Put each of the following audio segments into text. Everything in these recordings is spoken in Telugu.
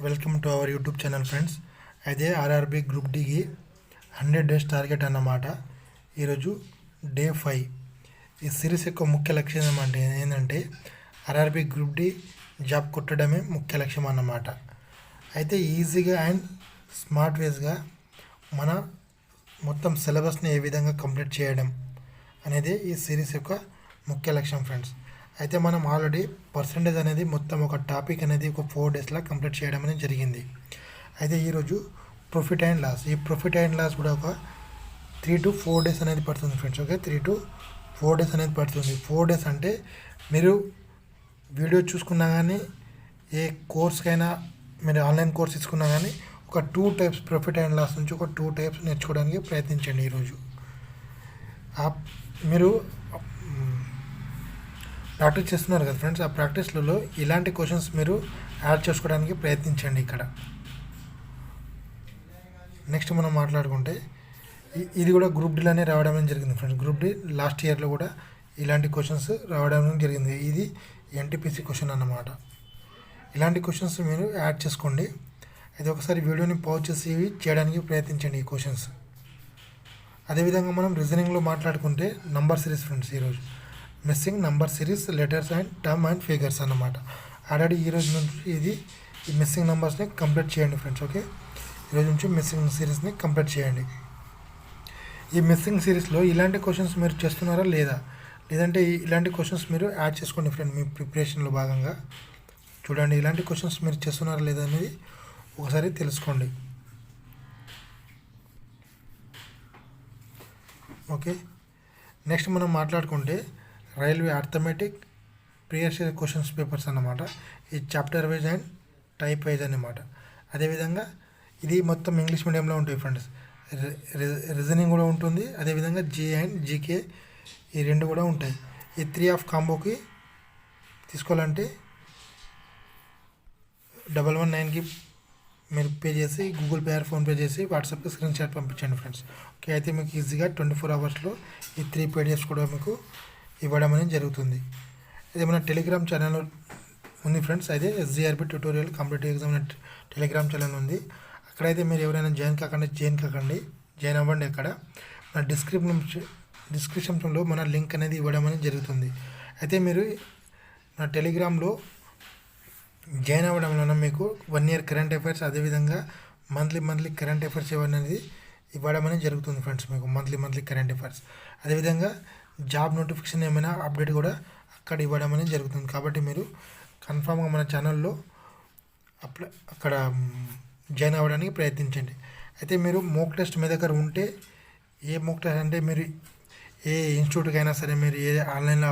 Welcome to our YouTube channel friends. అయితే ఆర్ఆర్బి గ్రూప్ డికి 100 డేస్ టార్గెట్ అన్నమాట. ఈరోజు డే 5. ఈ సిరీస్ యొక్క ముఖ్య లక్ష్యం ఏంటంటే ఆర్ఆర్బి గ్రూప్ డి జాబ్ కొట్టడమే ముఖ్య లక్ష్యం అన్నమాట. అయితే ఈజీగా అండ్ స్మార్ట్ వేస్గా మన మొత్తం సిలబస్ని ఏ విధంగా కంప్లీట్ చేయడం అనేది ఈ సిరీస్ యొక్క ముఖ్య లక్ష్యం ఫ్రెండ్స్. అయితే మనం ఆల్రెడీ పర్సంటేజ్ అనేది మొత్తం ఒక టాపిక్ అనేది ఒక 4 డేస్లో కంప్లీట్ చేయడం అనేది జరిగింది. అయితే ఈరోజు ప్రాఫిట్ అండ్ లాస్, ఈ ప్రాఫిట్ అండ్ లాస్ కూడా ఒక 3 to 4 డేస్ అనేది పడుతుంది ఫ్రెండ్స్. ఓకే, 3 to 4 డేస్ అనేది పడుతుంది. 4 డేస్ అంటే మీరు వీడియో చూసుకున్నా కానీ, ఏ కోర్స్కైనా మీరు ఆన్లైన్ కోర్స్ తీసుకున్నా కానీ ఒక 2 టైప్స్ ప్రాఫిట్ అండ్ లాస్ నుంచి ఒక 2 టైప్స్ నేర్చుకోవడానికి ప్రయత్నించండి. ఈరోజు మీరు ప్రాక్టీస్ చేస్తున్నారు కదా ఫ్రెండ్స్, ఆ ప్రాక్టీస్లలో ఇలాంటి క్వశ్చన్స్ మీరు యాడ్ చేసుకోవడానికి ప్రయత్నించండి. ఇక్కడ నెక్స్ట్ మనం మాట్లాడుకుంటే ఇది కూడా గ్రూప్ డీలోనే రావడం జరిగింది ఫ్రెండ్స్. గ్రూప్ డి లాస్ట్ ఇయర్లో కూడా ఇలాంటి క్వశ్చన్స్ రావడం జరిగింది. ఇది ఎన్టీపీసీ క్వశ్చన్ అన్నమాట. ఇలాంటి క్వశ్చన్స్ మీరు యాడ్ చేసుకోండి. అయితే ఒకసారి వీడియోని పాజ్ చేసి చేయడానికి ప్రయత్నించండి ఈ క్వశ్చన్స్. అదేవిధంగా మనం రీజనింగ్లో మాట్లాడుకుంటే నంబర్ సిరీస్ ఫ్రెండ్స్. ఈరోజు missing number series, letters and term and figures అన్నమాట. ఆల్రెడీ ఈరోజు నుంచి ఈ మిస్సింగ్ నంబర్స్ని కంప్లీట్ చేయండి ఫ్రెండ్స్. ఓకే, ఈరోజు నుంచి మిస్సింగ్ సిరీస్ని కంప్లీట్ చేయండి. ఈ మిస్సింగ్ సిరీస్లో ఇలాంటి క్వశ్చన్స్ మీరు చేస్తున్నారా లేదంటే ఇలాంటి క్వశ్చన్స్ మీరు యాడ్ చేసుకోండి ఫ్రెండ్. మీ ప్రిపరేషన్లో భాగంగా చూడండి, ఇలాంటి క్వశ్చన్స్ మీరు చేస్తున్నారా లేదా అనేది ఒకసారి తెలుసుకోండి. ఓకే, నెక్స్ట్ మనం మాట్లాడుకుంటే railway arithmetic previous year questions papers అన్నమాట. ఈ chapter wise and type wise అన్నమాట. అదేవిధంగా ఇది మొత్తం ఇంగ్లీష్ మీడియంలో ఉంటాయి ఫ్రెండ్స్. రీజనింగ్ కూడా ఉంటుంది, అదేవిధంగా జే అండ్ జీకే ఈ 2 కూడా ఉంటాయి. ఈ 3 ఆఫ్ కాంబోకి తీసుకోవాలంటే 119కి మీరు పే చేసి గూగుల్ పే ఆర్ ఫోన్పే చేసి వాట్సాప్కి స్క్రీన్ షాట్ పంపించండి ఫ్రెండ్స్. ఓకే, అయితే మీకు ఈజీగా 24 అవర్స్లో ఈ 3 పీడిఎఫ్స్ కూడా మీకు ఇవ్వడం అనేది జరుగుతుంది. ఇది మన టెలిగ్రామ్ ఛానల్ ఉంది ఫ్రెండ్స్. అయితే SGRB tutorial competitive exam telegram channel ఉంది. అక్కడైతే మీరు ఎవరైనా జాయిన్ జాయిన్ అవ్వండి. అక్కడ మన డిస్క్రిప్షన్లో మన లింక్ అనేది ఇవ్వడం అనేది జరుగుతుంది. అయితే మీరు మన టెలిగ్రామ్లో జాయిన్ అవ్వడం వలన మీకు 1 year కరెంట్ అఫైర్స్, అదేవిధంగా మంత్లీ కరెంట్ అఫైర్స్ అనేది ఇవ్వడం అనేది జరుగుతుంది ఫ్రెండ్స్. మీకు మంత్లీ కరెంట్ అఫైర్స్, అదేవిధంగా జాబ్ నోటిఫికేషన్ ఏమైనా అప్డేట్ కూడా అక్కడ ఇవ్వడం అనేది జరుగుతుంది. కాబట్టి మీరు కన్ఫామ్గా మన ఛానల్లో అక్కడ జాయిన్ అవ్వడానికి ప్రయత్నించండి. అయితే మీరు మోక్ టెస్ట్ మీ దగ్గర ఉంటే, ఏ మోక్ టెస్ట్ అంటే మీరు ఏ ఇన్స్టిట్యూట్కి అయినా సరే, మీరు ఏ ఆన్లైన్లో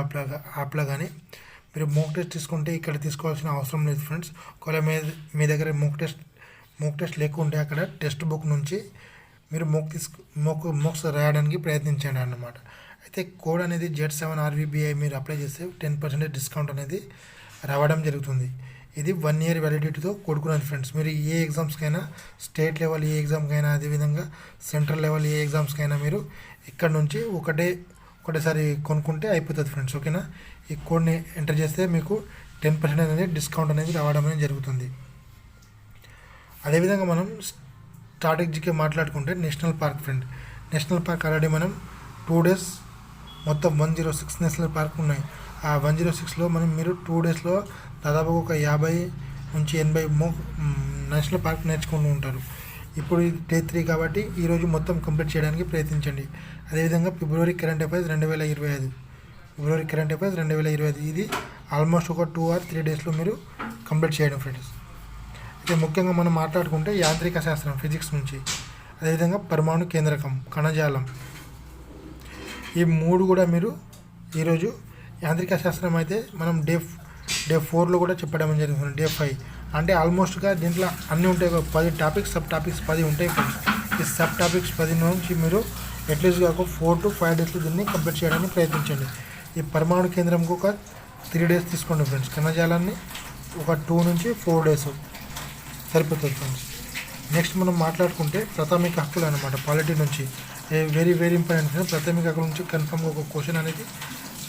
యాప్లో కానీ మీరు మోక్ టెస్ట్ తీసుకుంటే ఇక్కడ తీసుకోవాల్సిన అవసరం లేదు ఫ్రెండ్స్. ఒకవేళ మీ దగ్గర మోక్ టెస్ట్ లేకుంటే అక్కడ టెక్స్ట్ బుక్ నుంచి మీరు మోక్స్ రాయడానికి ప్రయత్నించండి అన్నమాట. అయితే కోడ్ అనేది Z7RVBI మీరు అప్లై చేస్తే 10% డిస్కౌంట్ అనేది రావడం జరుగుతుంది. ఇది 1 year వ్యాలిడిటీతో కూడుకున్నది ఫ్రెండ్స్. మీరు ఏ ఎగ్జామ్స్కైనా, స్టేట్ లెవెల్ ఏ ఎగ్జామ్కైనా, అదేవిధంగా సెంట్రల్ లెవెల్ ఏ ఎగ్జామ్స్కైనా మీరు ఇక్కడ నుంచి ఒకటేసారి కొనుక్కుంటే అయిపోతుంది ఫ్రెండ్స్. ఓకేనా, ఈ కోడ్ని ఎంటర్ చేస్తే మీకు 10% అనేది డిస్కౌంట్ అనేది రావడం అనేది జరుగుతుంది. అదేవిధంగా మనం స్ట్రాటజీకి మాట్లాడుకుంటే national park friend. National park already మనం 2 డేస్ మొత్తం 106 నేషనల్ పార్క్ ఉన్నాయి. ఆ 106లో మీరు 2 డేస్లో దాదాపు ఒక 50 నుంచి 80 నేషనల్ పార్క్ నేర్చుకుంటూ ఉంటారు. ఇప్పుడు డే 3 కాబట్టి ఈరోజు మొత్తం కంప్లీట్ చేయడానికి ప్రయత్నించండి. అదేవిధంగా ఫిబ్రవరి కరెంట్ అఫైర్స్ 2025 ఇది ఆల్మోస్ట్ ఒక 2 or 3 డేస్లో మీరు కంప్లీట్ చేయడం ఫ్రెండ్స్. అయితే ముఖ్యంగా మనం మాట్లాడుకుంటే యాంత్రిక శాస్త్రం ఫిజిక్స్ నుంచి, అదేవిధంగా పరమాణు కేంద్రకం, కణజాలం, ఈ 3 కూడా మీరు ఈరోజు యాంత్రిక శాస్త్రం అయితే మనం డే 4లో కూడా చెప్పడం జరుగుతుంది. డే 5 అంటే ఆల్మోస్ట్గా దీంట్లో అన్నీ ఉంటాయి. 10 టాపిక్స్, సబ్ టాపిక్స్ 10 ఉంటాయి ఫ్రెండ్స్. ఈ సబ్ టాపిక్స్ 10 నుంచి మీరు అట్లీస్ట్గా ఒక 4 to 5 డేస్లో దీన్ని కంప్లీట్ చేయడానికి ప్రయత్నించండి. ఈ పరమాణు కేంద్రంకి ఒక 3 డేస్ తీసుకోండి ఫ్రెండ్స్. కణజాలాన్ని ఒక 2 నుంచి 4 డేస్ సరిపోతుంది ఫ్రెండ్స్. నెక్స్ట్ మనం మాట్లాడుకుంటే ప్రాథమిక హక్కులు అన్నమాట. పాలిటీ నుంచి వెరీ ఇంపార్టెంట్ ఫ్రెండ్స్. ప్రాథమిక హక్కుల నుంచి కన్ఫర్మ్గా ఒక క్వశ్చన్ అనేది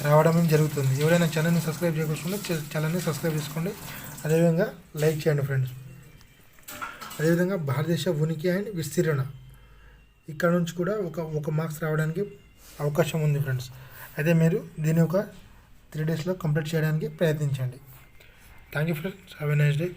రావడం జరుగుతుంది. ఎవరైనా ఛానల్ని సబ్స్క్రైబ్ చేయకుండా ఛానల్ని సబ్స్క్రైబ్ చేసుకోండి, అదేవిధంగా లైక్ చేయండి ఫ్రెండ్స్. అదేవిధంగా భారతదేశ ఉనికి అండ్ విస్తీర్ణ, ఇక్కడ నుంచి కూడా ఒక మార్క్స్ రావడానికి అవకాశం ఉంది ఫ్రెండ్స్. అయితే మీరు దీన్ని ఒక 3 డేస్లో కంప్లీట్ చేయడానికి ప్రయత్నించండి. Thank you friends, have a nice day.